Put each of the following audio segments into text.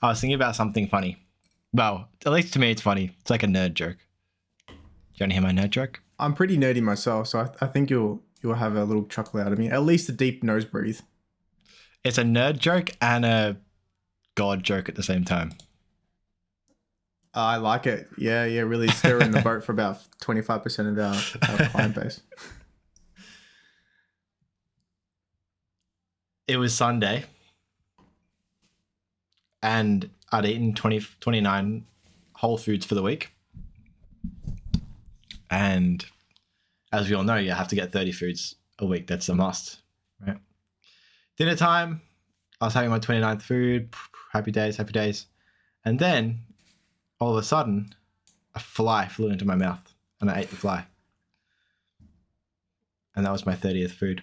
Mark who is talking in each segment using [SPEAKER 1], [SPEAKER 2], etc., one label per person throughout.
[SPEAKER 1] I was thinking about something funny. Well, at least to me, it's funny. It's like a nerd joke. Do you want to hear my nerd joke?
[SPEAKER 2] I'm pretty nerdy myself, so I think you'll have a little chuckle out of me. At least a deep nose breathe.
[SPEAKER 1] It's a nerd joke and a God joke at the same time.
[SPEAKER 2] I like it. Yeah, really stirring the boat for about 25% of our client base.
[SPEAKER 1] It was Sunday, and I'd eaten 29 whole foods for the week. And as we all know, you have to get 30 foods a week. That's a must, right? Dinner time, I was having my 29th food. Happy days. And then, all of a sudden, a fly flew into my mouth, and I ate the fly. And that was my 30th food.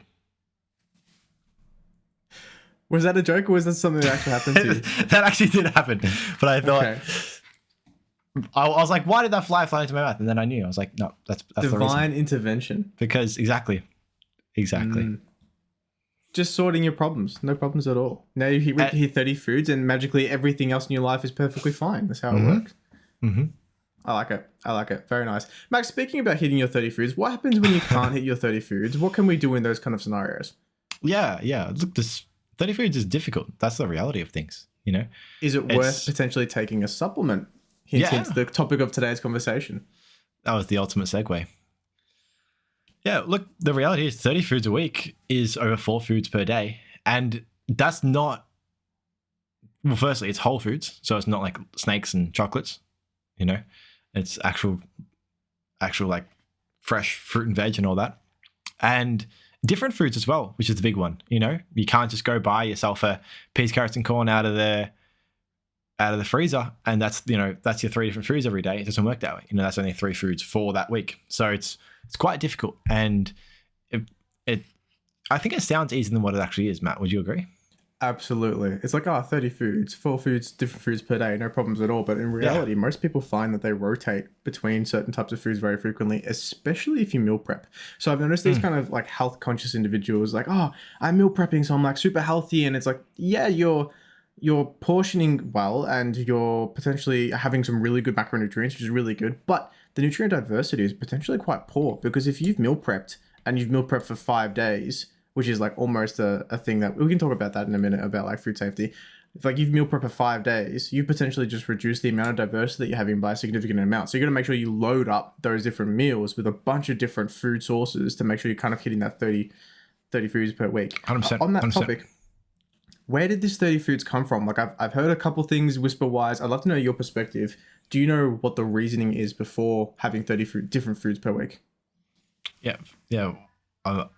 [SPEAKER 2] Was that a joke, or was that something that actually happened to you?
[SPEAKER 1] That actually did happen, but I thought...
[SPEAKER 2] Okay.
[SPEAKER 1] I was like, why did that fly into my mouth? And then I knew. I was like, no, that's
[SPEAKER 2] Divine
[SPEAKER 1] the reason.
[SPEAKER 2] intervention.
[SPEAKER 1] Because exactly.
[SPEAKER 2] Just sorting your problems. No problems at all. Now you hit 30 foods and magically everything else in your life is perfectly fine. That's how it works. Mm-hmm. I like it. Very nice. Max, speaking about hitting your 30 foods, what happens when you can't hit your 30 foods? What can we do in those kind of scenarios?
[SPEAKER 1] Yeah. Look, this 30 foods is difficult. That's the reality of things, you know?
[SPEAKER 2] Is it worth potentially taking a supplement? Hint, the topic of today's conversation.
[SPEAKER 1] That was the ultimate segue. Yeah, look, the reality is 30 foods a week is over 4 foods per day. And that's not... Well, firstly, it's whole foods. So it's not like snakes and chocolates, you know? It's actual like fresh fruit and veg and all that. And different foods as well, which is the big one, you know? You can't just go buy yourself a peas, carrots, and corn out of the freezer, and that's your 3 different foods every day. It doesn't work that way. You know, that's only 3 foods for that week. So it's quite difficult, and I think it sounds easier than what it actually is. Matt, would you agree?
[SPEAKER 2] Absolutely. It's like 30 foods, 4 foods, different foods per day, no problems at all. But in reality, most people find that they rotate between certain types of foods very frequently, especially if you meal prep. So I've noticed these kind of like health conscious individuals like, I'm meal prepping, so I'm like super healthy, and it's like, yeah, you're portioning well and you're potentially having some really good macronutrients, which is really good. But the nutrient diversity is potentially quite poor, because if you've meal prepped and you've meal prepped for 5 days, which is like almost a thing that we can talk about that in a minute about like food safety. If like you've meal prepped for 5 days, you potentially just reduce the amount of diversity that you're having by a significant amount. So you're going to make sure you load up those different meals with a bunch of different food sources to make sure you're kind of hitting that 30 foods per week.
[SPEAKER 1] 100%.
[SPEAKER 2] On that
[SPEAKER 1] 100%.
[SPEAKER 2] topic, where did this 30 foods come from? Like I've heard a couple things whisper-wise. I'd love to know your perspective. Do you know what the reasoning is before having 30 different foods per week?
[SPEAKER 1] Yeah.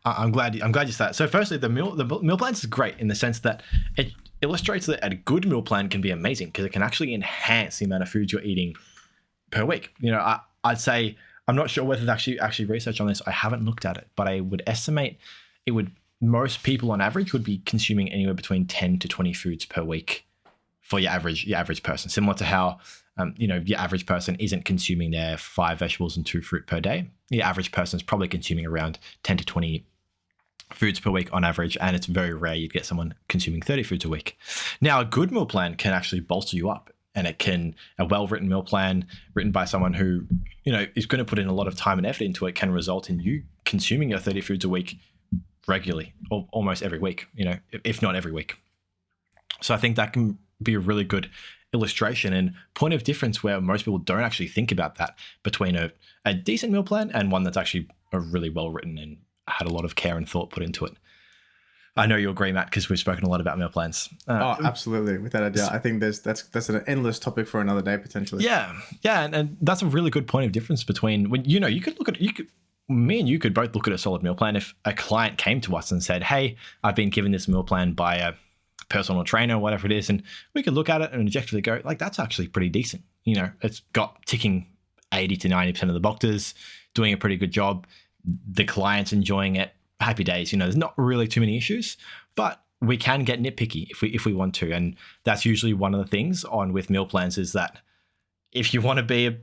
[SPEAKER 1] I'm glad you said that. So firstly, the meal plans is great in the sense that it illustrates that a good meal plan can be amazing, because it can actually enhance the amount of foods you're eating per week. You know, I'd say, I'm not sure whether there's actually research on this. I haven't looked at it, but I would estimate most people on average would be consuming anywhere between 10 to 20 foods per week for your average person, similar to how your average person isn't consuming their 5 vegetables and 2 fruit per day. The average person is probably consuming around 10 to 20 foods per week on average, and it's very rare you'd get someone consuming 30 foods a week. Now, a good meal plan can actually bolster you up, and a well-written meal plan written by someone who, is going to put in a lot of time and effort into it, can result in you consuming your 30 foods a week regularly, or almost every week, if not every week. So I think that can be a really good illustration and point of difference where most people don't actually think about that between a decent meal plan and one that's actually a really well written and had a lot of care and thought put into it. I know you agree, Matt, because we've spoken a lot about meal plans.
[SPEAKER 2] Absolutely, without a doubt. I think that's an endless topic for another day potentially.
[SPEAKER 1] Yeah, and that's a really good point of difference between when you could look at me and you could both look at a solid meal plan. If a client came to us and said, "Hey, I've been given this meal plan by a personal trainer," whatever it is, and we could look at it and objectively go, like, that's actually pretty decent. It's got ticking 80 to 90% of the boxes, doing a pretty good job. The client's enjoying it. Happy days. There's not really too many issues, but we can get nitpicky if we want to. And that's usually one of the things with meal plans is that if you want to be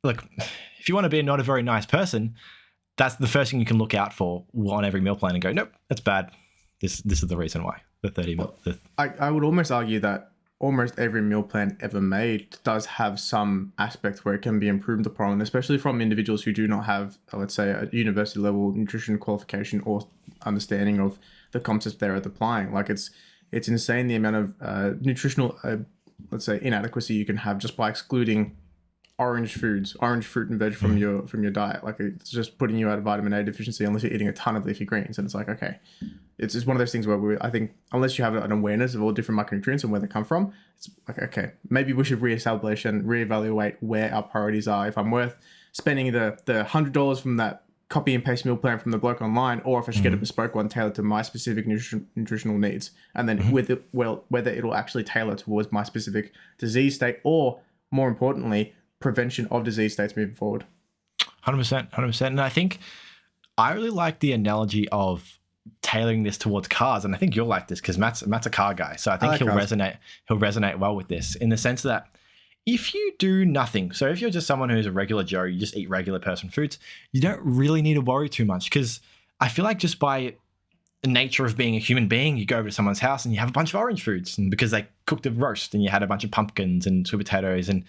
[SPEAKER 1] not a very nice person, that's the first thing you can look out for on every meal plan and go, nope, that's bad. This is the reason why. The 30 mil.
[SPEAKER 2] I would almost argue that almost every meal plan ever made does have some aspect where it can be improved upon, especially from individuals who do not have, let's say, a university level nutrition qualification or understanding of the concepts they're applying. Like it's insane the amount of nutritional, let's say, inadequacy you can have just by excluding orange fruit and veg from your diet. Like it's just putting you at a vitamin A deficiency unless you're eating a ton of leafy greens. And it's like, okay, it's just one of those things where I think unless you have an awareness of all different micronutrients and where they come from, it's like, okay, maybe we should reestablish and reevaluate where our priorities are. If I'm worth spending the $100 from that copy and paste meal plan from the bloke online, or if I should get a bespoke one tailored to my specific nutritional needs, and then whether it'll actually tailor towards my specific disease state, or more importantly, prevention of disease states moving forward.
[SPEAKER 1] 100%. And I think I really like the analogy of tailoring this towards cars. And I think you'll like this because Matt's a car guy. So I think he'll resonate well with this in the sense that if you do nothing, so if you're just someone who's a regular Joe, you just eat regular person foods, you don't really need to worry too much, because I feel like just by the nature of being a human being, you go over to someone's house and you have a bunch of orange foods, and because they cooked a roast and you had a bunch of pumpkins and sweet potatoes, and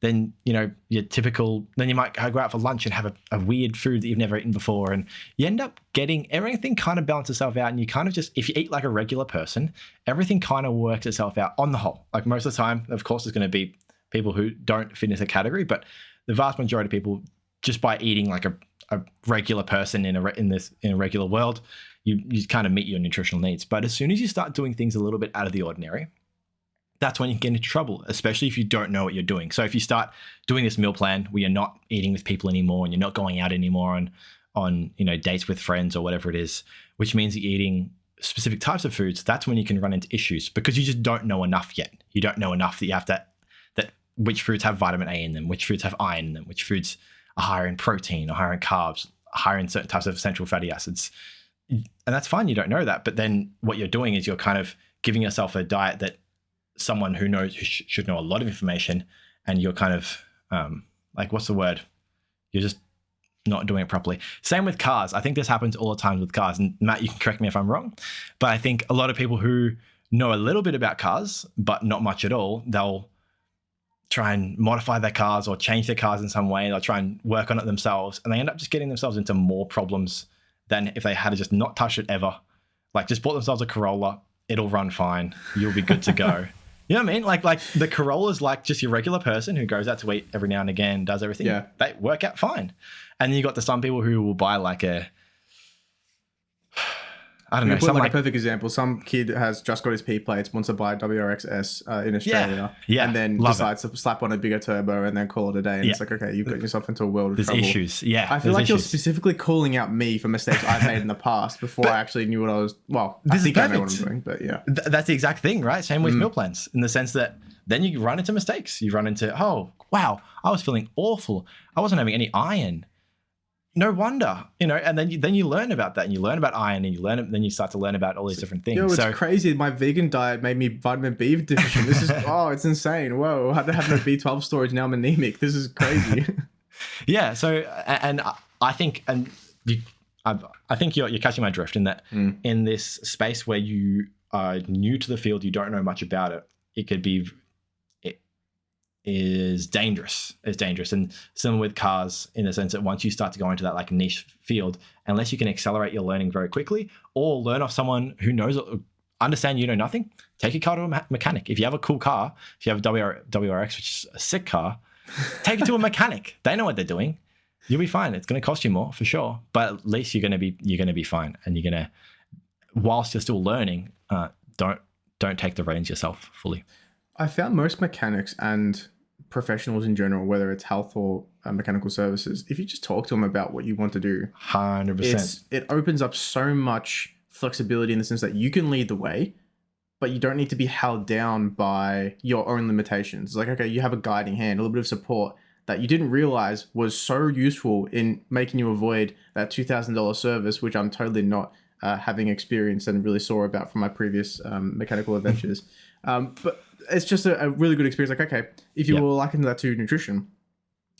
[SPEAKER 1] then your typical, then you might go out for lunch and have a weird food that you've never eaten before, and you end up getting everything kind of balances itself out, and you kind of just, if you eat like a regular person, everything kind of works itself out on the whole. Like most of the time, of course, there's going to be people who don't fit into the category, but the vast majority of people, just by eating like a regular person in a regular world, you kind of meet your nutritional needs. But as soon as you start doing things a little bit out of the ordinary, that's when you get into trouble, especially if you don't know what you're doing. So if you start doing this meal plan where you're not eating with people anymore and you're not going out anymore on dates with friends or whatever it is, which means you're eating specific types of foods, that's when you can run into issues, because you just don't know enough yet. You don't know enough that you have that which foods have vitamin A in them, which foods have iron in them, which foods are higher in protein or higher in carbs, higher in certain types of essential fatty acids. And that's fine, you don't know that. But then what you're doing is you're kind of giving yourself a diet that someone who should know a lot of information, and you're kind of like, what's the word? You're just not doing it properly. Same with cars. I think this happens all the time with cars. And Matt, you can correct me if I'm wrong, but I think a lot of people who know a little bit about cars, but not much at all, they'll try and modify their cars or change their cars in some way. They'll try and work on it themselves, and they end up just getting themselves into more problems than if they had to just not touch it ever. Like just bought themselves a Corolla, it'll run fine. You'll be good to go. You know what I mean? Like the Corolla's like just your regular person who goes out to eat every now and again, does everything. Yeah. They work out fine. And then you got some people who will buy like I don't know.
[SPEAKER 2] Like a perfect example. Some kid has just got his P plates, wants to buy a WRXS in Australia, and then decides to slap on a bigger turbo and then call it a day. And it's like, okay, you've got yourself into a world of trouble.
[SPEAKER 1] There's issues. Yeah.
[SPEAKER 2] I feel like you're specifically calling out me for mistakes I've made in the past before I actually knew what I was. Well, I think I know what I'm doing, but yeah.
[SPEAKER 1] That's the exact thing, right? Same with meal plans, in the sense that then you run into mistakes. You run into, oh, wow, I was feeling awful. I wasn't having any iron. No wonder, and then you learn about that, and you learn about iron, and then you start to learn about all these different things.
[SPEAKER 2] It's crazy. My vegan diet made me vitamin B deficient. This is, it's insane. Whoa, I had to have no B12 storage. Now I'm anemic. This is crazy.
[SPEAKER 1] Yeah. So, and I think, I think you're catching my drift in that in this space where you are new to the field, you don't know much about it. It is dangerous. It's dangerous. And similar with cars, in the sense that once you start to go into that like niche field, unless you can accelerate your learning very quickly or learn off someone who knows, understand you know nothing, take your car to a mechanic. If you have a cool car, if you have a WRX, which is a sick car, take it to a mechanic. They know what they're doing. You'll be fine. It's going to cost you more for sure, but at least you're going to be fine. And you're going to, whilst you're still learning, don't take the reins yourself fully.
[SPEAKER 2] I found most mechanics and professionals in general, whether it's health or mechanical services, if you just talk to them about what you want to do,
[SPEAKER 1] 100%,
[SPEAKER 2] it opens up so much flexibility in the sense that you can lead the way, but you don't need to be held down by your own limitations. It's like, okay, you have a guiding hand, a little bit of support that you didn't realize was so useful in making you avoid that $2,000 service, which I'm totally not having experienced and really saw about from my previous mechanical adventures. But it's just a really good experience. Like, okay, if you will liken that to nutrition,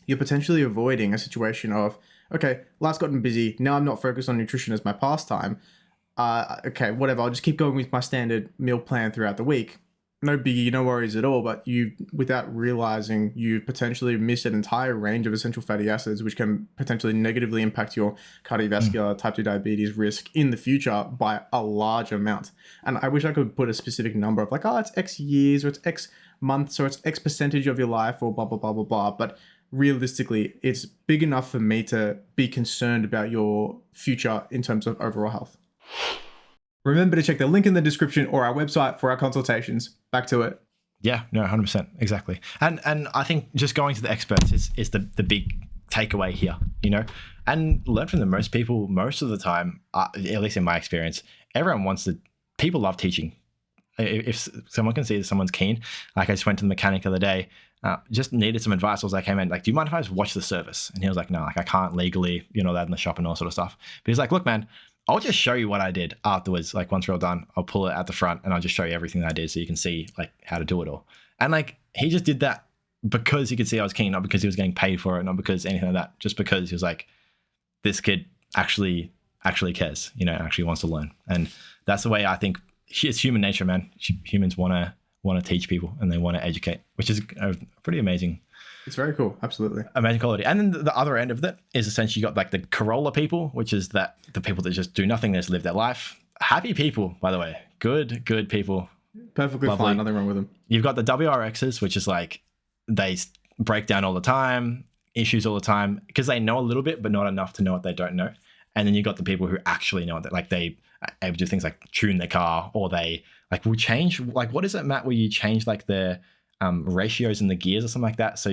[SPEAKER 2] you're potentially avoiding a situation of, okay, life's gotten busy. Now I'm not focused on nutrition as my pastime. Okay, whatever. I'll just keep going with my standard meal plan throughout the week. no biggie, no worries at all. But you, without realizing, you potentially miss an entire range of essential fatty acids, which can potentially negatively impact your cardiovascular type 2 diabetes risk in the future by a large amount. And I wish I could put a specific number of like, oh, it's X years or it's X months or it's X percentage of your life or blah, blah, blah, blah, blah. But realistically, it's big enough for me to be concerned about your future in terms of overall health. Remember to check the link in the description or our website for our consultations. Back to it.
[SPEAKER 1] Yeah, no, 100%. Exactly. And I think just going to the experts is the big takeaway here, you know, and learn from them. Most people, most of the time, at least in my experience, everyone people love teaching. If someone can see that someone's keen, like I just went to the mechanic the other day, just needed some advice. I was like, hey man, like, do you mind if I just watch the service? And he was like, no, like I can't legally, that in the shop and all sort of stuff. But he's like, look, man, I'll just show you what I did afterwards. Like once we're all done, I'll pull it out the front and I'll just show you everything that I did so you can see like how to do it all. And like, he just did that because he could see I was keen, not because he was getting paid for it, not because anything like that, just because he was like, this kid actually cares, actually wants to learn. And that's the way I think it's human nature, man. Humans want to teach people and they want to educate, which is pretty amazing.
[SPEAKER 2] It's very cool. Absolutely.
[SPEAKER 1] Amazing quality. And then the other end of that is essentially you got like the Corolla people, which is that the people that just do nothing, they just live their life. Happy people, by the way. Good people.
[SPEAKER 2] Perfectly
[SPEAKER 1] Lovely.
[SPEAKER 2] Fine. Nothing wrong with them.
[SPEAKER 1] You've got the WRXs, which is like they break down all the time, issues all the time, because they know a little bit, but not enough to know what they don't know. And then you got the people who actually know that, like they able to do things like tune their car, or they like will change. Like, what is it, Matt, where you change like the ratios in the gears or something like that? So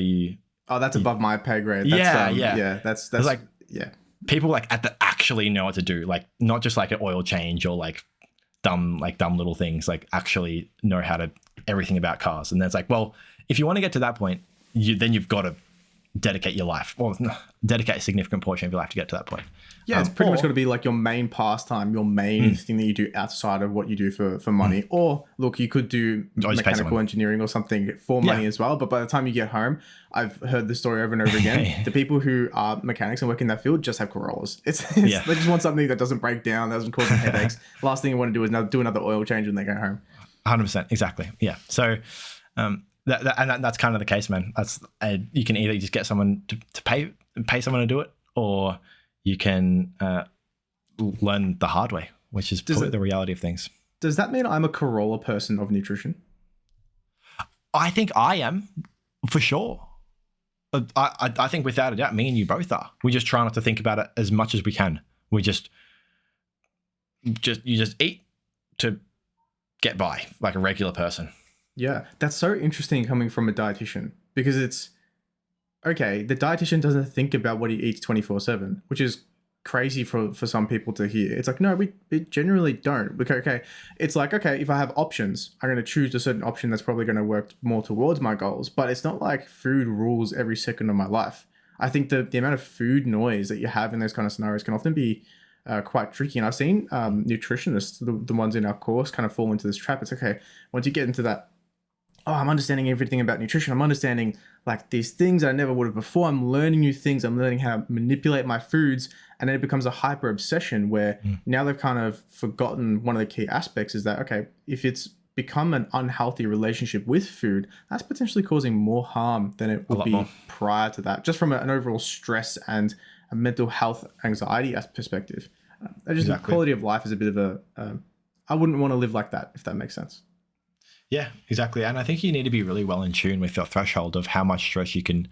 [SPEAKER 2] that's above my pay grade. That's
[SPEAKER 1] like, people like that actually know what to do, like not just like an oil change or like dumb little things, like actually know how to everything about cars. And then it's like, well, if you want to get to that point, you've got to dedicate your life, or dedicate a significant portion of your life to get to that point.
[SPEAKER 2] Yeah, it's pretty much got to be like your main pastime, your main thing that you do outside of what you do for money. Or look, you could do mechanical engineering or something for money as well. But by the time you get home, I've heard the story over and over again. The people who are mechanics and work in that field just have Corollas. They just want something that doesn't break down, that doesn't cause them headaches. Last thing you want to do is do another oil change when they go home.
[SPEAKER 1] 100%, exactly. Yeah. So that's kind of the case, man. That's you can either just get someone to pay someone to do it, or you can learn the hard way, which is probably the reality of things.
[SPEAKER 2] Does that mean I'm a Corolla person of nutrition?
[SPEAKER 1] I think I am, for sure. I think without a doubt, me and you both are. We just try not to think about it as much as we can. We just eat to get by like a regular person.
[SPEAKER 2] Yeah, that's so interesting coming from a dietitian, because it's okay. The dietitian doesn't think about what he eats 24/7, which is crazy for some people to hear. It's like, no, we generally don't. Okay, it's like, okay, if I have options, I'm going to choose a certain option that's probably going to work more towards my goals. But it's not like food rules every second of my life. I think the amount of food noise that you have in those kind of scenarios can often be quite tricky. And I've seen nutritionists, the ones in our course, kind of fall into this trap. It's okay, once you get into that, oh, I'm understanding everything about nutrition. I'm understanding like these things I never would have before. I'm learning new things. I'm learning how to manipulate my foods. And then it becomes a hyper obsession where now they've kind of forgotten one of the key aspects is that, okay, if it's become an unhealthy relationship with food, that's potentially causing more harm than it would be prior to that, just from an overall stress and a mental health anxiety perspective. The quality of life is a bit of a, I wouldn't want to live like that, if that makes sense.
[SPEAKER 1] Yeah, exactly. And I think you need to be really well in tune with your threshold of how much stress you can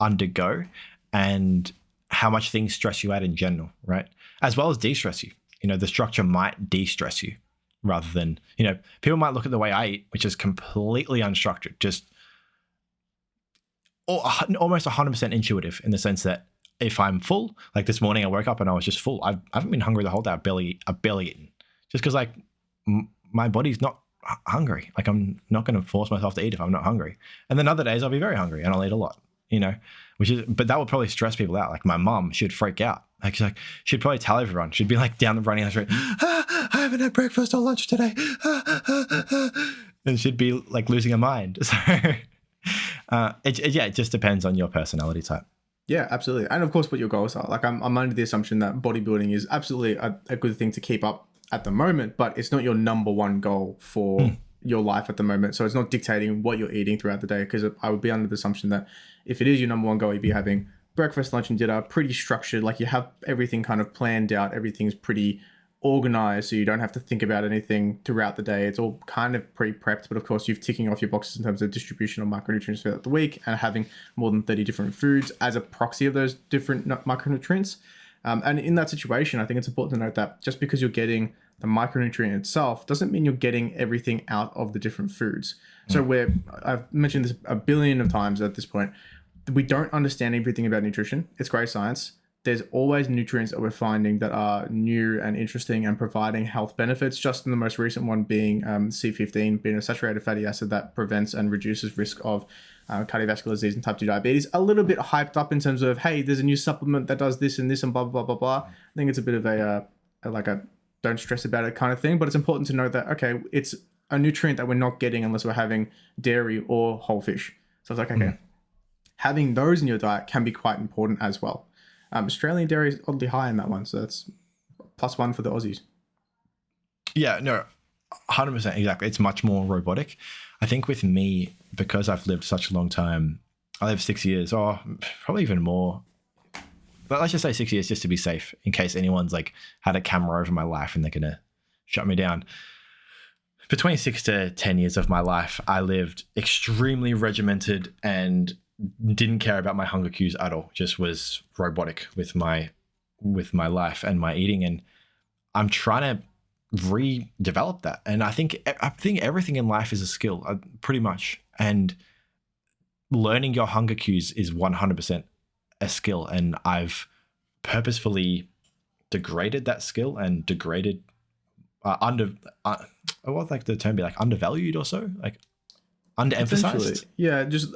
[SPEAKER 1] undergo and how much things stress you out in general, right? As well as de-stress you. The structure might de-stress you rather than, people might look at the way I eat, which is completely unstructured, just almost 100% intuitive in the sense that if I'm full, like this morning I woke up and I was just full. I haven't been hungry the whole day. I've barely eaten just because like my body's not hungry. Like I'm not going to force myself to eat if I'm not hungry. And then other days I'll be very hungry and I'll eat a lot, but that would probably stress people out. Like my mom, she'd freak out. Like she'd probably tell everyone. She'd be like running down the street. I haven't had breakfast or lunch today. And she'd be like losing her mind. So it just depends on your personality type.
[SPEAKER 2] Yeah, absolutely. And of course, what your goals are. Like I'm under the assumption that bodybuilding is absolutely a good thing to keep up at the moment, but it's not your number one goal for your life at the moment. So it's not dictating what you're eating throughout the day, because I would be under the assumption that if it is your number one goal, you'd be having breakfast, lunch, and dinner pretty structured. Like you have everything kind of planned out. Everything's pretty organized, so you don't have to think about anything throughout the day. It's all kind of pre-prepped, but of course you're ticking off your boxes in terms of distribution of micronutrients throughout the week and having more than 30 different foods as a proxy of those different micronutrients. And in that situation, I think it's important to note that just because you're getting the micronutrient itself doesn't mean you're getting everything out of the different foods. So I've mentioned this a billion of times at this point, we don't understand everything about nutrition. It's great science. There's always nutrients that we're finding that are new and interesting and providing health benefits. Just in the most recent one being C15, being a saturated fatty acid that prevents and reduces risk of cardiovascular disease and type 2 diabetes. A little bit hyped up in terms of, hey, there's a new supplement that does this and this and blah, blah, blah, blah. I think it's a bit of a don't stress about it kind of thing. But it's important to note that, okay, it's a nutrient that we're not getting unless we're having dairy or whole fish. So it's like, okay, having those in your diet can be quite important as well. Australian dairy is oddly high in that one, so that's +1 for the Aussies.
[SPEAKER 1] Yeah, no, 100%, exactly. It's much more robotic. I think with me, because I've lived such a long time, I lived 6 years, or probably even more. But let's just say 6 years just to be safe, in case anyone's like had a camera over my life and they're gonna shut me down. Between 6 to 10 years of my life, I lived extremely regimented and didn't care about my hunger cues at all. Just was robotic with my life and my eating, and I'm trying to redevelop that. And I think everything in life is a skill, pretty much. And learning your hunger cues is 100% a skill. And I've purposefully degraded that skill and degraded what like the term be, like undervalued or so, like underemphasized.
[SPEAKER 2] Yeah, just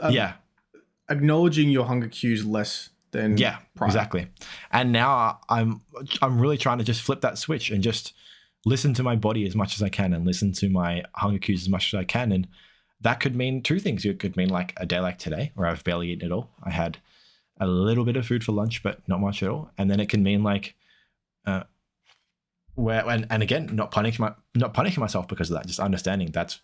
[SPEAKER 2] acknowledging your hunger cues less than prior.
[SPEAKER 1] Exactly. And now I'm really trying to just flip that switch and just listen to my body as much as I can and listen to my hunger cues as much as I can. And that could mean two things. It could mean like a day like today where I've barely eaten at all. I had a little bit of food for lunch, but not much at all. And then it can mean like again, not punishing myself because of that, just understanding that's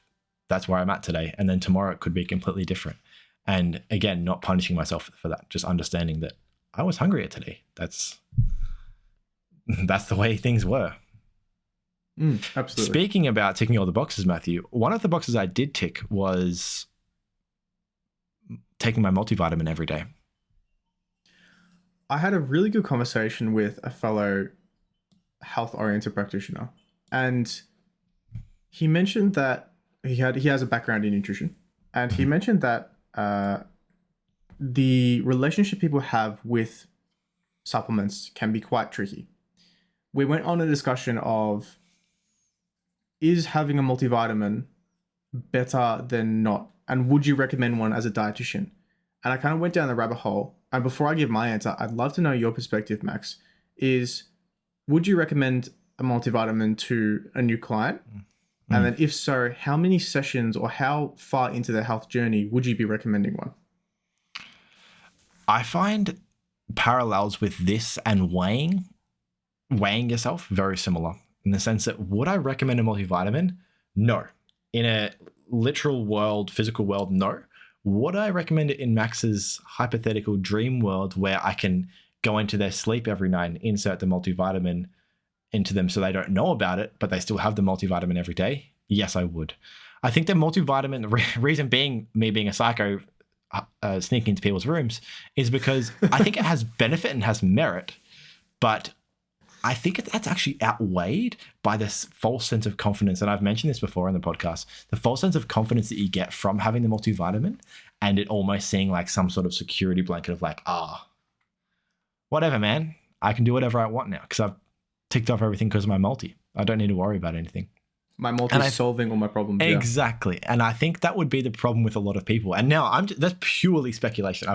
[SPEAKER 1] where I'm at today. And then tomorrow it could be completely different. And again, not punishing myself for that, just understanding that I was hungrier today. That's the way things were.
[SPEAKER 2] Absolutely.
[SPEAKER 1] Speaking about ticking all the boxes, Matthew, one of the boxes I did tick was taking my multivitamin every day.
[SPEAKER 2] I had a really good conversation with a fellow health-oriented practitioner, and he mentioned that he has a background in nutrition, and he mentioned that the relationship people have with supplements can be quite tricky. We went on a discussion of, is having a multivitamin better than not? And would you recommend one as a dietitian? And I kind of went down the rabbit hole. And before I give my answer, I'd love to know your perspective, Max, would you recommend a multivitamin to a new client? And then if so, how many sessions or how far into their health journey would you be recommending one?
[SPEAKER 1] I find parallels with this and weighing yourself very similar, in the sense that would I recommend a multivitamin? No. In a literal world, physical world, no. Would I recommend it in Max's hypothetical dream world where I can go into their sleep every night and insert the multivitamin into them so they don't know about it, but they still have the multivitamin every day? Yes, I would. I think the multivitamin, reason being me being a psycho sneaking into people's rooms, is because I think it has benefit and has merit, but I think that's actually outweighed by this false sense of confidence. And I've mentioned this before in the podcast, the false sense of confidence that you get from having the multivitamin and it almost seeing like some sort of security blanket of like, whatever, man, I can do whatever I want now because I've ticked off everything because of my multi. I don't need to worry about anything.
[SPEAKER 2] My multi is solving all my problems.
[SPEAKER 1] Exactly. Yeah. And I think that would be the problem with a lot of people. And now that's purely speculation.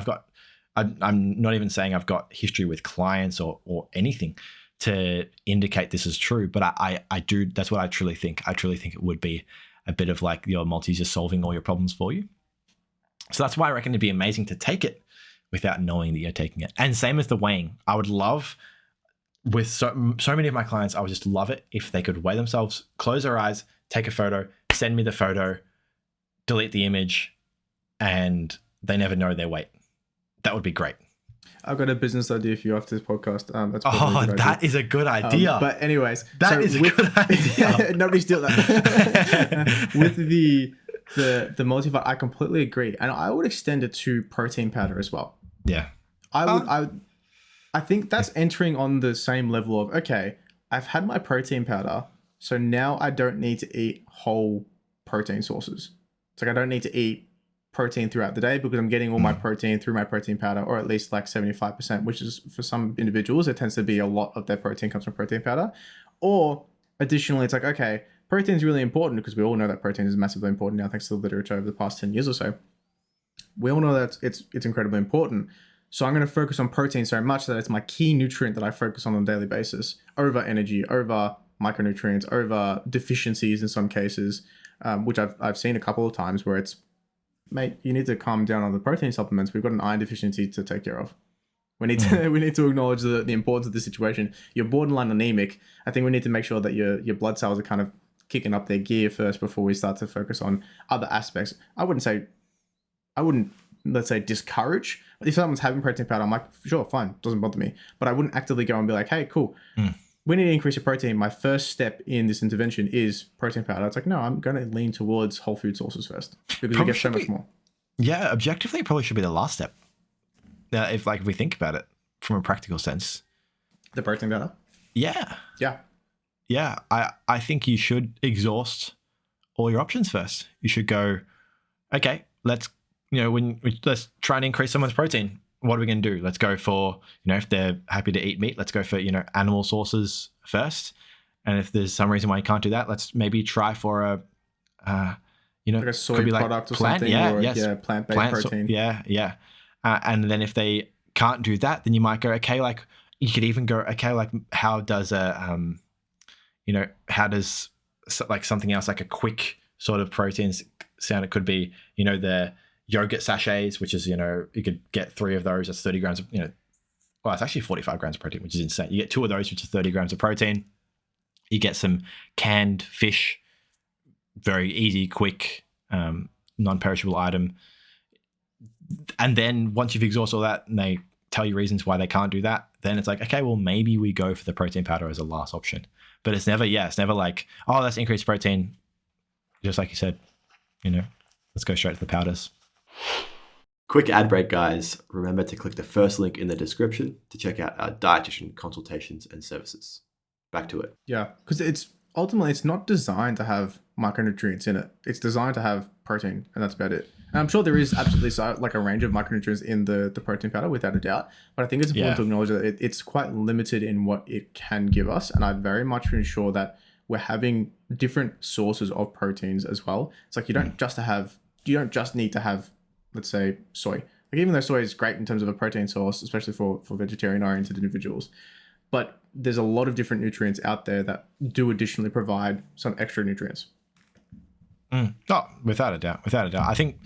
[SPEAKER 1] I'm not even saying I've got history with clients or anything to indicate this is true, but I do. That's what I truly think. I truly think it would be a bit of like your multi just solving all your problems for you. So that's why I reckon it'd be amazing to take it without knowing that you're taking it. And same as the weighing. I would love, with so many of my clients, I would just love it if they could weigh themselves, close their eyes, take a photo, send me the photo, delete the image, and they never know their weight. That would be great.
[SPEAKER 2] I've got a business idea for you after this podcast. That's probably a good
[SPEAKER 1] that
[SPEAKER 2] idea.
[SPEAKER 1] is a good idea.
[SPEAKER 2] But anyways,
[SPEAKER 1] that is a good idea.
[SPEAKER 2] Nobody steal that. With the multivitamin, I completely agree, and I would extend it to protein powder as well.
[SPEAKER 1] Yeah,
[SPEAKER 2] I think that's entering on the same level of, okay, I've had my protein powder, so now I don't need to eat whole protein sources. It's like I don't need to eat protein throughout the day because I'm getting all my protein through my protein powder, or at least like 75%, which is, for some individuals, it tends to be a lot of their protein comes from protein powder. Or additionally, it's like, okay, protein is really important because we all know that protein is massively important now thanks to the literature over the past 10 years or so. We all know that it's incredibly important. So I'm going to focus on protein so much that it's my key nutrient that I focus on a daily basis over energy, over micronutrients, over deficiencies in some cases, which I've seen a couple of times where it's, mate, you need to calm down on the protein supplements. We've got an iron deficiency to take care of. We need to acknowledge the importance of the situation. You're borderline anemic. I think we need to make sure that your blood cells are kind of kicking up their gear first before we start to focus on other aspects. I wouldn't, let's say, discourage. If someone's having protein powder, I'm like, sure, fine, doesn't bother me. But I wouldn't actively go and be like, hey, cool, we need to increase your protein. My first step in this intervention is protein powder. It's like, no, I'm going to lean towards whole food sources first because we get so much more.
[SPEAKER 1] Yeah, objectively, it probably should be the last step. If we think about it from a practical sense.
[SPEAKER 2] The protein powder?
[SPEAKER 1] Yeah.
[SPEAKER 2] Yeah.
[SPEAKER 1] Yeah. I think you should exhaust all your options first. You should go, okay, let's try and increase someone's protein. What are we going to do? Let's go for, if they're happy to eat meat, let's go for, animal sources first. And if there's some reason why you can't do that, let's maybe try for like
[SPEAKER 2] a soy product or something. Plant-based protein.
[SPEAKER 1] Yeah. And then if they can't do that, then you might go, okay, like you could even go, okay, like how does like something else, like a quick sort of protein sound? It could be, the yogurt sachets, which is, you could get 3 of those. That's 30 grams of, well, it's actually 45 grams of protein, which is insane. You get 2 of those, which is 30 grams of protein. You get some canned fish, very easy, quick, non-perishable item. And then once you've exhausted all that and they tell you reasons why they can't do that, then it's like, okay, well, maybe we go for the protein powder as a last option. But it's never like, oh, let's increase protein. Just like you said, let's go straight to the powders.
[SPEAKER 3] Quick ad break, guys. Remember to click the first link in the description to check out our dietitian consultations and services. Back to it.
[SPEAKER 2] Yeah, because it's not designed to have micronutrients in it. It's designed to have protein, and that's about it. And I'm sure there is absolutely like a range of micronutrients in the protein powder, without a doubt. But I think it's important to acknowledge that it's quite limited in what it can give us. And I'd very much ensure that we're having different sources of proteins as well. It's like you don't just need to have, let's say, soy. Like, even though soy is great in terms of a protein source, especially for vegetarian oriented individuals, but there's a lot of different nutrients out there that do additionally provide some extra nutrients.
[SPEAKER 1] Oh, without a doubt. I think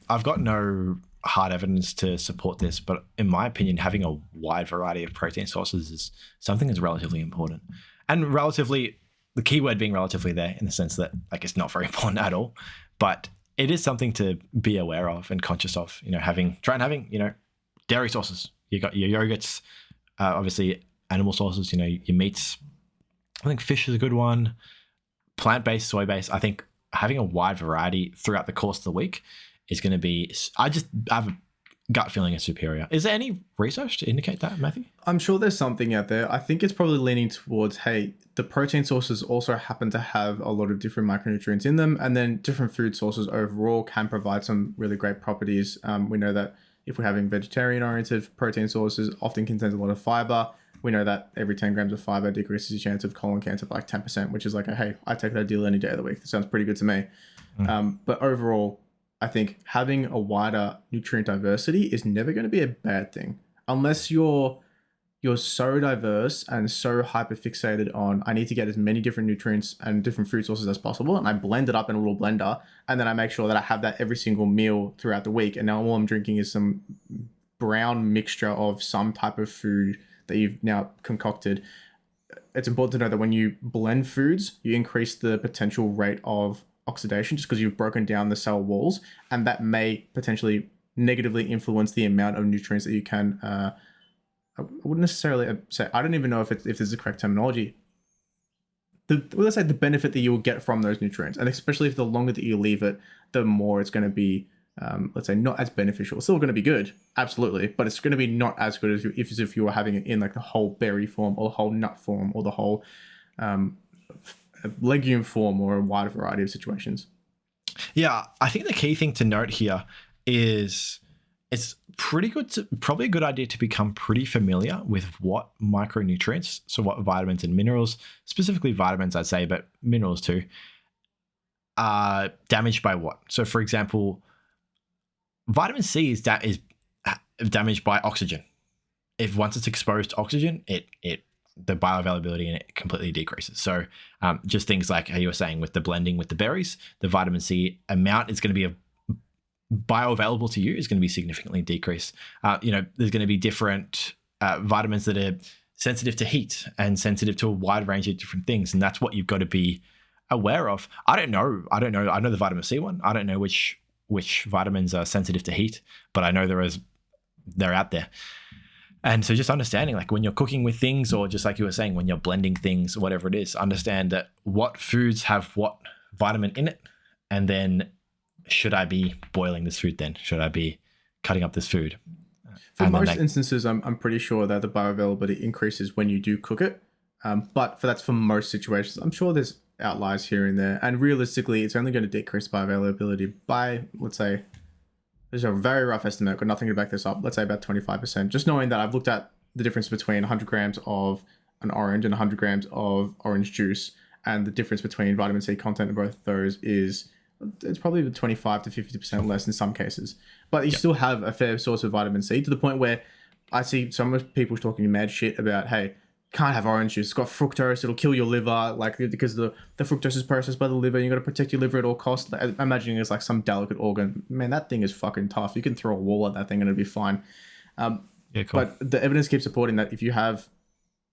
[SPEAKER 1] I've got no hard evidence to support this, but in my opinion, having a wide variety of protein sources is something that's relatively important. And relatively, the key word being relatively there, in the sense that, like, it's not very important at all, but it is something to be aware of and conscious of, having dairy sources. You got your yogurts, obviously animal sources, your meats. I think fish is a good one. Plant-based, soy-based. I think having a wide variety throughout the course of the week is going to be, I have a gut feeling is superior. Is there any research to indicate that, Matthew?
[SPEAKER 2] I'm sure there's something out there. I think it's probably leaning towards, hey, the protein sources also happen to have a lot of different micronutrients in them, and then different food sources overall can provide some really great properties. We know that if we're having vegetarian-oriented protein sources, often contains a lot of fiber. We know that every 10 grams of fiber decreases your chance of colon cancer by like 10%, which is like, hey, I take that deal any day of the week. That sounds pretty good to me. But overall, I think having a wider nutrient diversity is never going to be a bad thing, unless you're so diverse and so hyperfixated on, I need to get as many different nutrients and different food sources as possible, and I blend it up in a little blender, and then I make sure that I have that every single meal throughout the week, and now all I'm drinking is some brown mixture of some type of food that you've now concocted. it's important to know that when you blend foods, you increase the potential rate of oxidation just because you've broken down the cell walls, and that may potentially negatively influence the amount of nutrients that you can. I wouldn't necessarily say. I don't even know if this is the correct terminology. Let's say the benefit that you will get from those nutrients, and especially if the longer that you leave it, the more it's going to be, let's say, not as beneficial. It's still going to be good, absolutely, but it's going to be not as good as if you were having it in like the whole berry form or the whole nut form or the whole legume form or a wide variety of situations.
[SPEAKER 1] Yeah, I think the key thing to note here is it's probably a good idea to become pretty familiar with what micronutrients, so what vitamins and minerals, specifically vitamins I'd say, but minerals too, are damaged by what. So for example, vitamin C is damaged by oxygen. If once it's exposed to oxygen, the bioavailability in it completely decreases. So just things like how you were saying with the blending with the berries, the vitamin C amount is going to be bioavailable to you is going to be significantly decreased. There's going to be different vitamins that are sensitive to heat and sensitive to a wide range of different things, and that's what you've got to be aware of. I don't know. I know the vitamin C one. I don't know which vitamins are sensitive to heat, but I know they're out there. And so just understanding, like when you're cooking with things, or just like you were saying, when you're blending things, whatever it is, understand that what foods have what vitamin in it. And then should I be boiling this food then? Should I be cutting up this food?
[SPEAKER 2] For most instances, I'm pretty sure that the bioavailability increases when you do cook it. But that's for most situations. I'm sure there's outliers here and there. And realistically, it's only going to decrease bioavailability by, let's say, there's a very rough estimate, I've got nothing to back this up, let's say about 25%. Just knowing that I've looked at the difference between 100 grams of an orange and 100 grams of orange juice, and the difference between vitamin C content in both those it's probably 25 to 50% less in some cases. But you still have a fair source of vitamin C, to the point where I see some people talking mad shit about, hey, can't have orange juice, it's got fructose, it'll kill your liver, like because the fructose is processed by the liver, you got to protect your liver at all costs. I'm imagining it's like some delicate organ. Man, that thing is fucking tough. You can throw a wall at that thing and it'll be fine. Cool. But the evidence keeps supporting that if you have,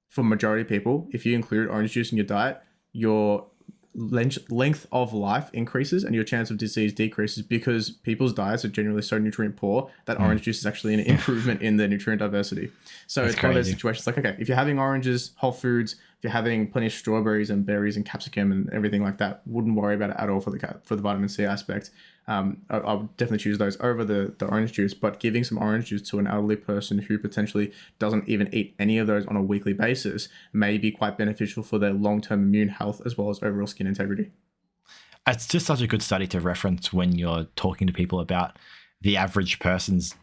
[SPEAKER 2] for majority of people, if you include orange juice in your diet, your length of life increases and your chance of disease decreases, because people's diets are generally so nutrient poor that orange juice is actually an improvement in their nutrient diversity. So it's one of those situations like, okay, if you're having oranges, whole foods, if you're having plenty of strawberries and berries and capsicum and everything like that, wouldn't worry about it at all for the vitamin C aspect. I would definitely choose those over the orange juice. But giving some orange juice to an elderly person who potentially doesn't even eat any of those on a weekly basis may be quite beneficial for their long-term immune health as well as overall skin integrity.
[SPEAKER 1] It's just such a good study to reference when you're talking to people about the average person's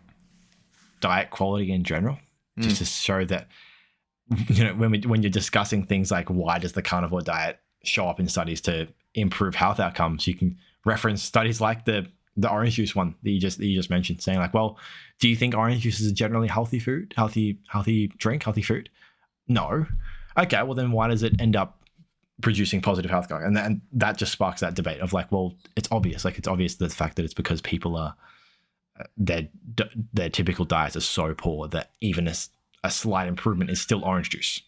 [SPEAKER 1] diet quality in general, just to show that, when you're discussing things like why does the carnivore diet show up in studies to improve health outcomes, you can reference studies like the orange juice one that you just mentioned, saying like, well, do you think orange juice is a generally healthy drink, healthy food? No. Okay, well then why does it end up producing positive health outcomes? And that just sparks that debate of like, well, it's obvious the fact that it's because people are their typical diets are so poor that even a slight improvement is still orange juice.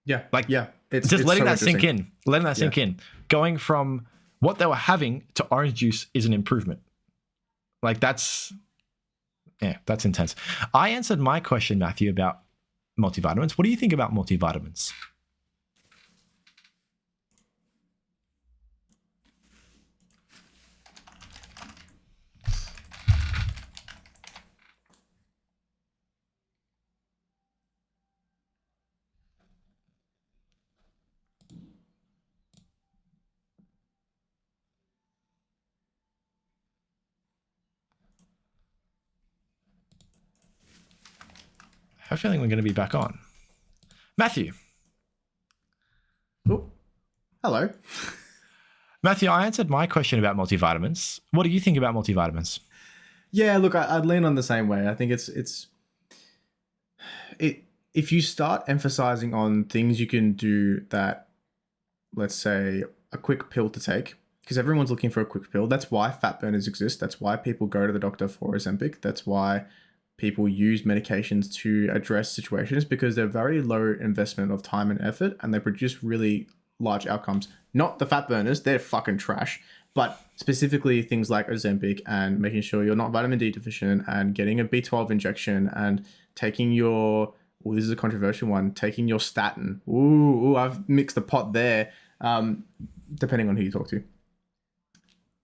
[SPEAKER 1] It's just letting that sink in. Going from what they were having to orange juice is an improvement. Like that's intense. I answered my question, Matthew, about multivitamins. What do you think about multivitamins? I have a feeling we're going to be back on. Matthew.
[SPEAKER 2] Oh, hello.
[SPEAKER 1] Matthew, I answered my question about multivitamins. What do you think about multivitamins?
[SPEAKER 2] Yeah, look, I'd lean on the same way. I think if you start emphasizing on things you can do that, let's say, a quick pill to take, because everyone's looking for a quick pill. That's why fat burners exist. That's why people go to the doctor for Ozempic. That's why people use medications to address situations because they're very low investment of time and effort, and they produce really large outcomes. Not the fat burners, they're fucking trash, but specifically things like Ozempic and making sure you're not vitamin D deficient and getting a B12 injection and taking your, this is a controversial one, taking your statin. Ooh, I've mixed the pot there, depending on who you talk to.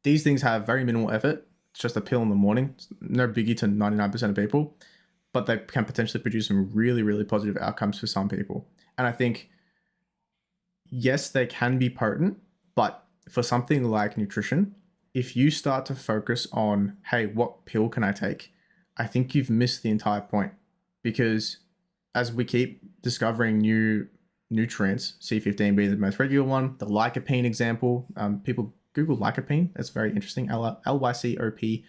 [SPEAKER 2] These things have very minimal effort. It's just a pill in the morning. It's no biggie to 99% of people, but they can potentially produce some really, really positive outcomes for some people. And I think, yes, they can be potent, but for something like nutrition, if you start to focus on, hey, what pill can I take? I think you've missed the entire point, because as we keep discovering new nutrients, C15 being the most regular one, the lycopene example, people Google lycopene. That's very interesting. Lycopein.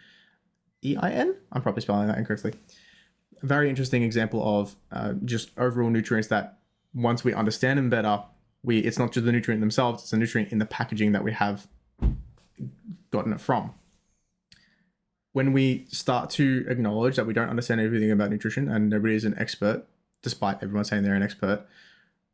[SPEAKER 2] I'm probably spelling that incorrectly. A very interesting example of just overall nutrients that once we understand them better, it's not just the nutrient themselves, it's a nutrient in the packaging that we have gotten it from. When we start to acknowledge that we don't understand everything about nutrition and nobody is an expert, despite everyone saying they're an expert,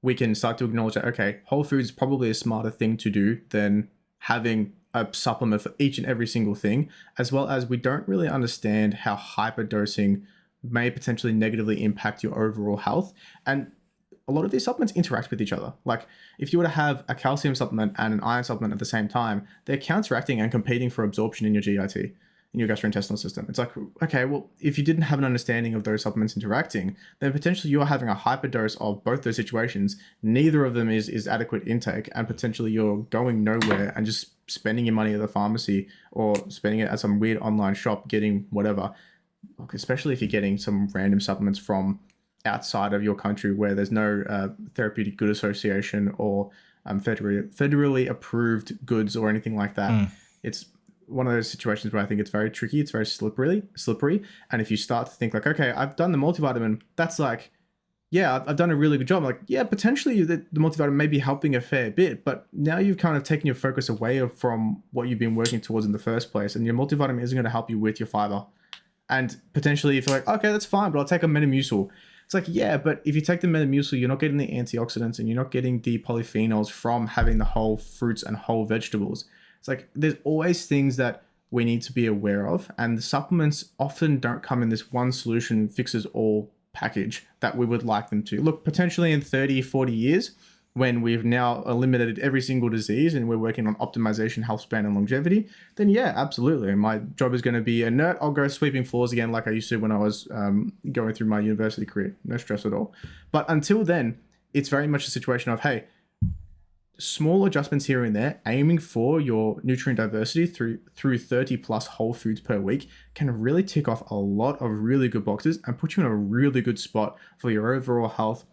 [SPEAKER 2] we can start to acknowledge that, okay, whole foods is probably a smarter thing to do than having a supplement for each and every single thing, as well as we don't really understand how hyperdosing may potentially negatively impact your overall health. And a lot of these supplements interact with each other. Like if you were to have a calcium supplement and an iron supplement at the same time, they're counteracting and competing for absorption in your GIT, in your gastrointestinal system. It's like, okay, well, if you didn't have an understanding of those supplements interacting, then potentially you're having a hyperdose of both those situations. Neither of them is adequate intake, and potentially you're going nowhere and just spending your money at the pharmacy or spending it at some weird online shop getting whatever. Look, especially if you're getting some random supplements from outside of your country where there's no therapeutic good association or federally approved goods or anything like that. It's one of those situations where I think it's very tricky. It's very slippery. And if you start to think like, okay, I've done the multivitamin, that's like, yeah, I've done a really good job. Like, yeah, potentially the multivitamin may be helping a fair bit, but now you've kind of taken your focus away from what you've been working towards in the first place. And your multivitamin isn't going to help you with your fiber. And potentially if you're like, okay, that's fine, but I'll take a Metamucil. It's like, yeah, but if you take the Metamucil, you're not getting the antioxidants and you're not getting the polyphenols from having the whole fruits and whole vegetables. It's like, there's always things that we need to be aware of. And the supplements often don't come in this one solution fixes all package that we would like them to. Look, potentially in 30, 40 years, when we've now eliminated every single disease and we're working on optimization, health span, and longevity, then yeah, absolutely. My job is going to be inert. I'll go sweeping floors again like I used to when I was going through my university career. No stress at all. But until then, it's very much a situation of, hey, small adjustments here and there, aiming for your nutrient diversity through 30 plus whole foods per week can really tick off a lot of really good boxes and put you in a really good spot for your overall health,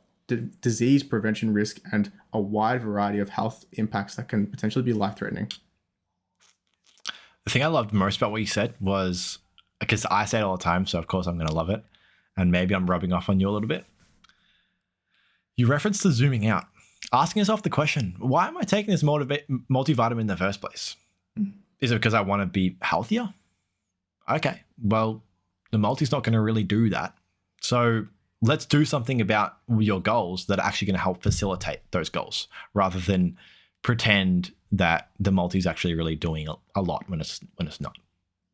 [SPEAKER 2] disease prevention risk, and a wide variety of health impacts that can potentially be life-threatening.
[SPEAKER 1] The thing I loved most about what you said was, because I say it all the time, so of course I'm going to love it, and maybe I'm rubbing off on you a little bit. You referenced the zooming out, asking yourself the question, why am I taking this multivitamin in the first place? Is it because I want to be healthier? Okay, well, the multi's not going to really do that. So let's do something about your goals that are actually going to help facilitate those goals, rather than pretend that the multi is actually really doing a lot when it's not.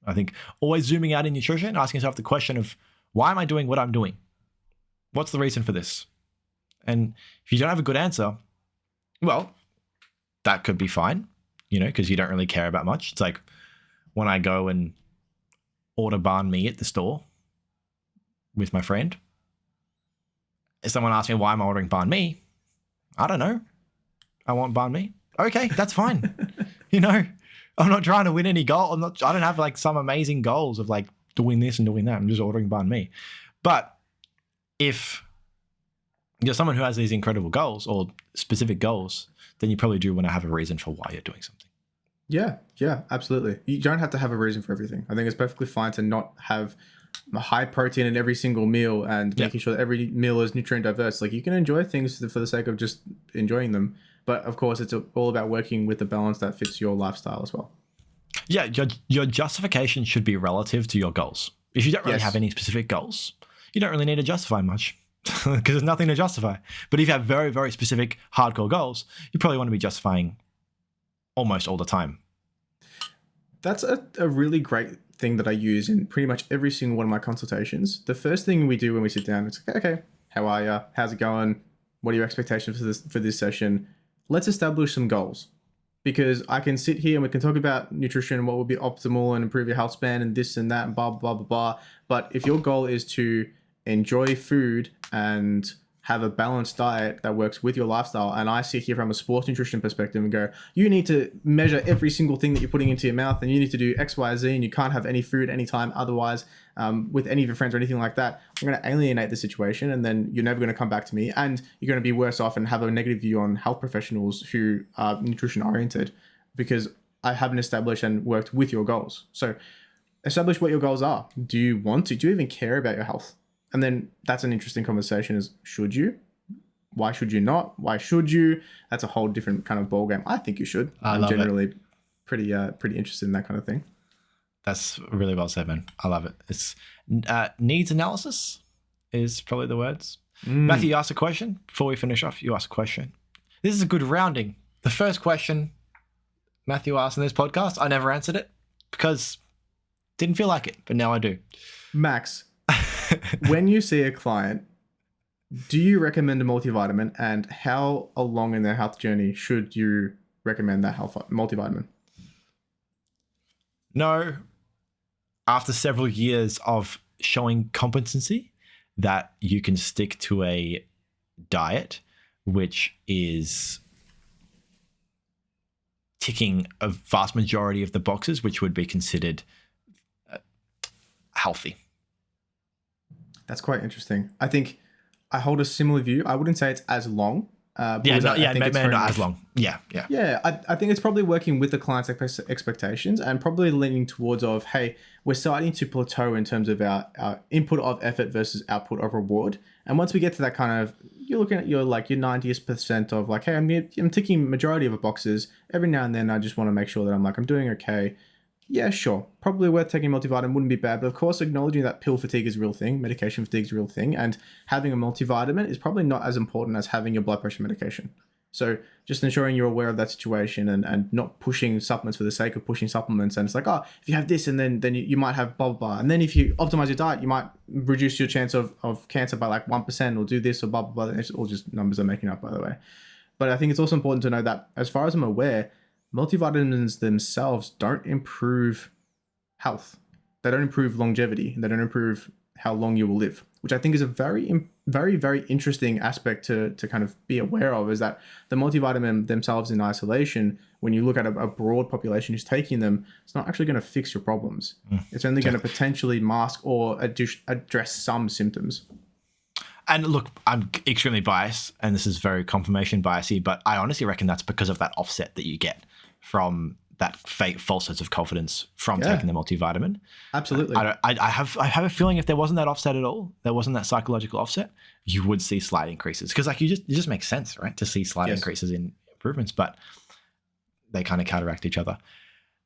[SPEAKER 1] I think always zooming out in nutrition, asking yourself the question of, why am I doing what I'm doing? What's the reason for this? And if you don't have a good answer, well, that could be fine, because you don't really care about much. It's like when I go and order banh mi at the store with my friend, if someone asks me why I'm ordering banh mi, I don't know. I want banh mi. Okay, that's fine. I'm not trying to win any goal. I don't have like some amazing goals of like doing this and doing that. I'm just ordering banh mi. But if you're someone who has these incredible goals or specific goals, then you probably do want to have a reason for why you're doing something.
[SPEAKER 2] Yeah, absolutely. You don't have to have a reason for everything. I think it's perfectly fine to not have a high protein in every single meal and making sure that every meal is nutrient diverse. Like, you can enjoy things for the sake of just enjoying them. But of course, it's all about working with the balance that fits your lifestyle as well.
[SPEAKER 1] Yeah, your justification should be relative to your goals. If you don't really
[SPEAKER 2] Yes.
[SPEAKER 1] have any specific goals, you don't really need to justify much because there's nothing to justify. But if you have very, very specific hardcore goals, you probably want to be justifying almost all the time.
[SPEAKER 2] That's a really great thing that I use in pretty much every single one of my consultations. The first thing we do when we sit down is, okay, how are you? How's it going? What are your expectations for this session? Let's establish some goals. Because I can sit here and we can talk about nutrition, what would be optimal and improve your health span and this and that and blah, blah, blah, blah. But if your goal is to enjoy food and have a balanced diet that works with your lifestyle, and I sit here from a sports nutrition perspective and go, you need to measure every single thing that you're putting into your mouth and you need to do X, Y, Z, and you can't have any food anytime otherwise with any of your friends or anything like that, I'm going to alienate the situation, and then you're never going to come back to me, and you're going to be worse off and have a negative view on health professionals who are nutrition oriented, because I haven't established and worked with your goals. So establish what your goals are. Do you even care about your health? And then that's an interesting conversation is, should you? Why should you not? Why should you? That's a whole different kind of ballgame. I think you should. I'm generally pretty interested in that kind of thing.
[SPEAKER 1] That's really well said, man. I love it. It's needs analysis is probably the words. Matthew, you asked a question. Before we finish off, you asked a question. This is a good rounding. The first question Matthew asked in this podcast, I never answered it because didn't feel like it, but now I do.
[SPEAKER 2] Max, when you see a client, do you recommend a multivitamin, and how along in their health journey should you recommend that multivitamin?
[SPEAKER 1] No. After several years of showing competency that you can stick to a diet which is ticking a vast majority of the boxes which would be considered healthy.
[SPEAKER 2] That's quite interesting. I think I hold a similar view. I wouldn't say it's as long.
[SPEAKER 1] Maybe not as long. Yeah.
[SPEAKER 2] I think it's probably working with the client's expectations and probably leaning towards of, hey, we're starting to plateau in terms of our input of effort versus output of reward. And once we get to that kind of, you're looking at your 90th% of like, hey, I'm ticking majority of the boxes. Every now and then I just want to make sure that I'm doing okay. Yeah, sure. Probably worth taking a multivitamin, wouldn't be bad. But of course, acknowledging that pill fatigue is a real thing, medication fatigue is a real thing, and having a multivitamin is probably not as important as having your blood pressure medication. So just ensuring you're aware of that situation and not pushing supplements for the sake of pushing supplements. And it's like, oh, if you have this, and then you might have blah, blah, blah. And then if you optimize your diet, you might reduce your chance of cancer by 1% or do this or blah, blah, blah. It's all just numbers I'm making up, by the way. But I think it's also important to know that as far as I'm aware, multivitamins themselves don't improve health. They don't improve longevity. They don't improve how long you will live, which I think is a very, very, very interesting aspect to kind of be aware of, is that the multivitamin themselves in isolation, when you look at a broad population who's taking them, it's not actually going to fix your problems. It's only going to potentially mask or address some symptoms.
[SPEAKER 1] And look, I'm extremely biased, and this is very confirmation biasy, but I honestly reckon that's because of that offset that you get from that fake false sense of confidence from taking the multivitamin.
[SPEAKER 2] Absolutely.
[SPEAKER 1] I have a feeling if there wasn't that offset at all, there wasn't that psychological offset, you would see slight increases, because it just makes sense, right, to see slight increases in improvements, but they kind of counteract each other.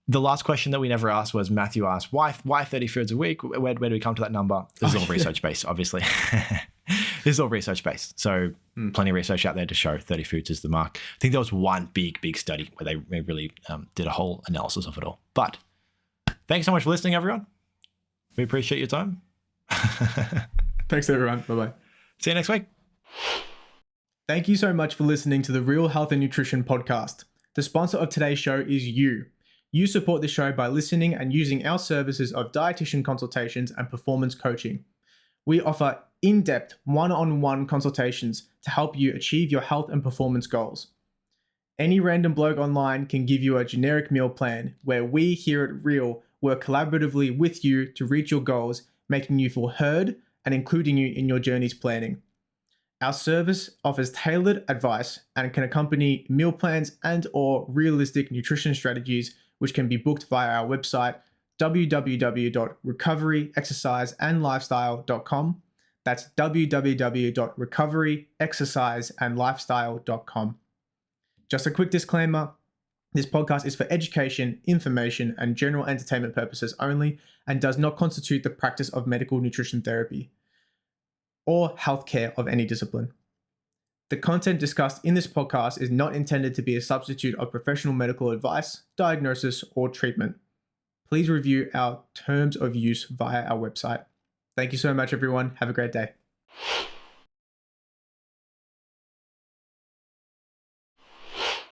[SPEAKER 1] The last question that we never asked was, Matthew asked, why 30 foods a week? Where do we come to that number? This is all research based, obviously. This is all research based. So plenty of research out there to show 30 foods is the mark. I think there was one big study where they really did a whole analysis of it all. But thanks so much for listening, everyone. We appreciate your time.
[SPEAKER 2] Thanks, everyone. Bye-bye.
[SPEAKER 1] See you next week.
[SPEAKER 2] Thank you so much for listening to the R.E.A.L Health and Nutrition podcast. The sponsor of today's show is you. You support the show by listening and using our services of dietitian consultations and performance coaching. We offer in-depth one-on-one consultations to help you achieve your health and performance goals. Any random blog online can give you a generic meal plan where we here at R.E.A.L work collaboratively with you to reach your goals, making you feel heard and including you in your journey's planning. Our service offers tailored advice and can accompany meal plans and or realistic nutrition strategies, which can be booked via our website, www.recoveryexerciseandlifestyle.com. That's www.recoveryexerciseandlifestyle.com. Just a quick disclaimer, This podcast is for education, information, and general entertainment purposes only and does not constitute the practice of medical nutrition therapy or healthcare of any discipline. The content discussed in this podcast is not intended to be a substitute of professional medical advice, diagnosis, or treatment. Please review our terms of use via our website. Thank you so much, everyone. Have a great day.